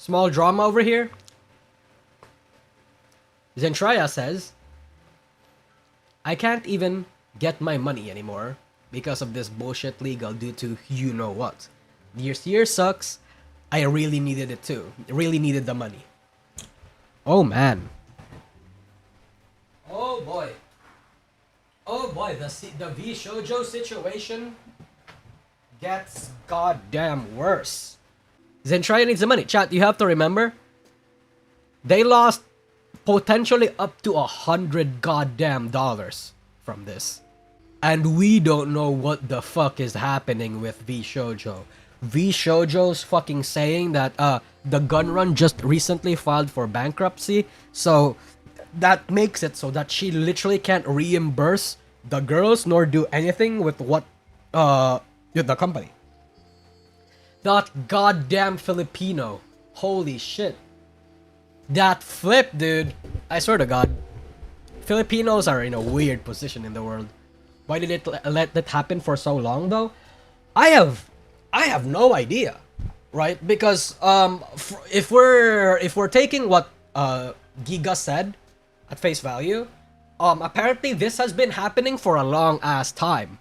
Small drama over here. Zentraya says, I can't even get my money anymore because of this bullshit legal due to you know what. This year sucks. I really needed it too. Really needed the money. Oh man. Oh boy. Oh boy, the VShojo situation gets goddamn worse. Zentraya needs the money. Chat, you have to remember, they lost potentially up to $100 goddamn dollars from this. And we don't know what the fuck is happening with VShojo. VShojo's fucking saying that the gun run just recently filed for bankruptcy, so that makes it so that she literally can't reimburse the girls nor do anything with what with the company. That goddamn Filipino. Holy shit. That flip, dude. I swear to God. Filipinos are in a weird position in the world. Why did it let that happen for so long though? I have no idea, right? Because if we're taking what Giga said at face value, apparently this has been happening for a long ass time,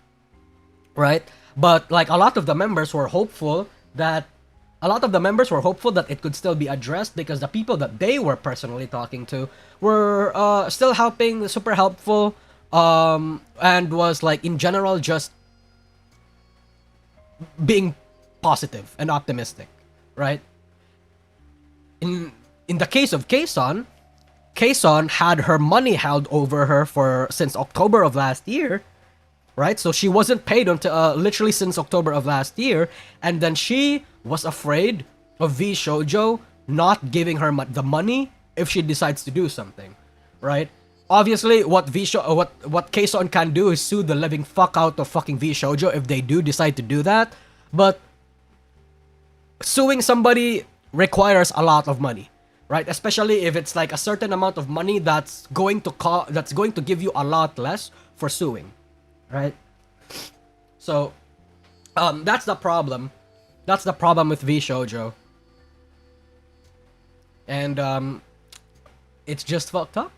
right? But like a lot of the members were hopeful that it could still be addressed because the people that they were personally talking to were still helping, super helpful, and was like in general just being positive and optimistic, right? In the case of Kason had her money held over her since October of last year, right? So she wasn't paid until literally since October of last year, and then she was afraid of VShojo not giving her the money if she decides to do something, right? Obviously, what Kason can do is sue the living fuck out of fucking VShojo if they do decide to do that, but suing somebody requires a lot of money, right? Especially if it's like a certain amount of money that's going to give you a lot less for suing, right? So, that's the problem. That's the problem with VShojo. And, it's just fucked up.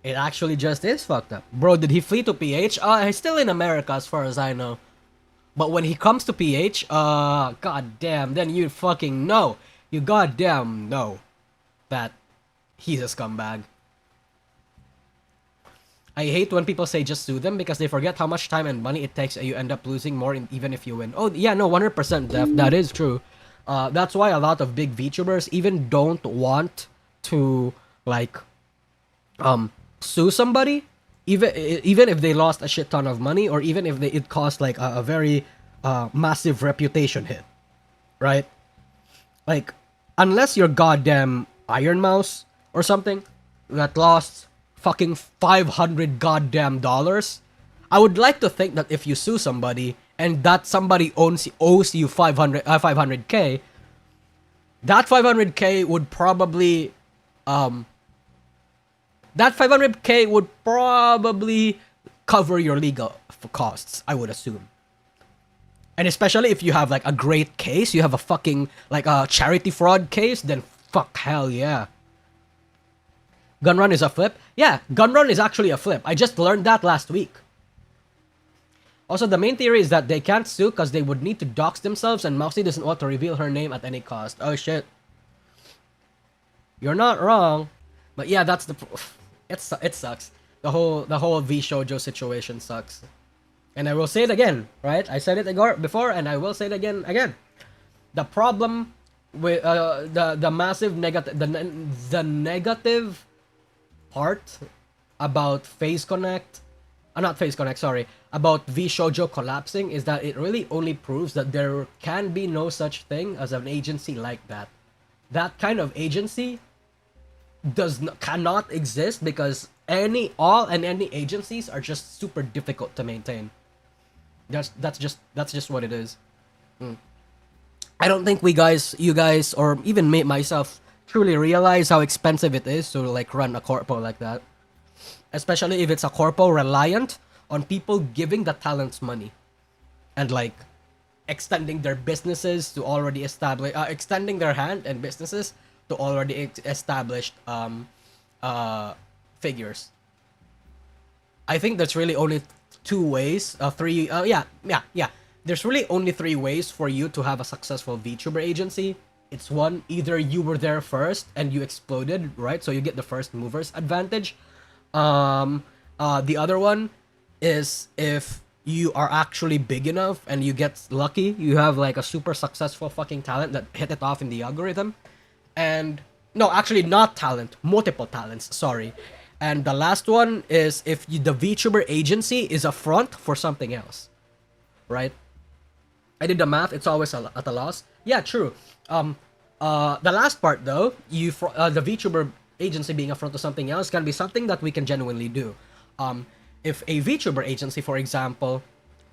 It actually just is fucked up. Bro, did he flee to PH? He's still in America as far as I know. But when he comes to PH, goddamn, then you fucking know. You goddamn know that he's a scumbag. I hate when people say just sue them because they forget how much time and money it takes and you end up losing more even if you win. Oh, yeah, no, 100% that is true. That's why a lot of big VTubers even don't want to, like, sue somebody, even if they lost a shit ton of money, or even if it cost like a very massive reputation hit, right? Like, unless you're goddamn Iron Mouse or something that lost fucking $500 goddamn dollars, I would like to think that if you sue somebody and that somebody owes you 500k, that 500k would probably cover your legal costs, I would assume. And especially if you have like a great case, you have a fucking like a charity fraud case, then fuck hell yeah. Gunrun is a flip? Yeah, Gunrun is actually a flip. I just learned that last week. Also, the main theory is that they can't sue because they would need to dox themselves and Mousy doesn't want to reveal her name at any cost. Oh shit. You're not wrong. But yeah, that's it sucks. The whole VShojo situation sucks. And I will say it again, right? I said it before and I will say it again. The problem with the massive negative the negative part about about VShojo collapsing is that it really only proves that there can be no such thing as an agency like that. That kind of agency cannot exist because any agencies are just super difficult to maintain. That's just what it is. I don't think you guys, or even myself, truly realize how expensive it is to like run a corpo like that. Especially if it's a corpo reliant on people giving the talents money. And like, extending their businesses to already establish, extending their hand and businesses to already established figures. I think that's really only two ways, three, yeah. There's really only three ways for you to have a successful VTuber agency. It's one, either you were there first and you exploded, right? So you get the first movers advantage. The other one is if you are actually big enough and you get lucky, you have like a super successful fucking talent that hit it off in the algorithm. And no, actually not talent, multiple talents, sorry. And the last one is if the VTuber agency is a front for something else, right? I did the math, it's always at a loss. Yeah, true. The last part though, the VTuber agency being a front to something else can be something that we can genuinely do. If a VTuber agency, for example,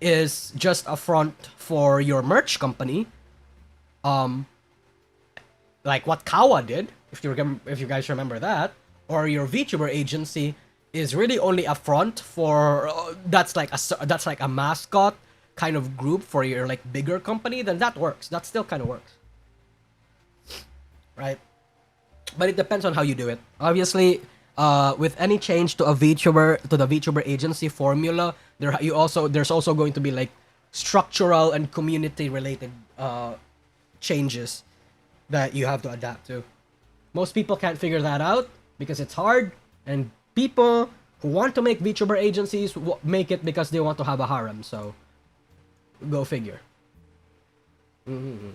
is just a front for your merch company, like what Kawa did, if you guys remember that, or your VTuber agency is really only a front for that's like a mascot kind of group for your like bigger company, then that works. That still kind of works, right? But it depends on how you do it. Obviously, with any change to the VTuber agency formula, there's also going to be like structural and community related changes that you have to adapt to. Most people can't figure that out because it's hard, and people who want to make VTuber agencies make it because they want to have a harem. So, go figure. Mm-hmm.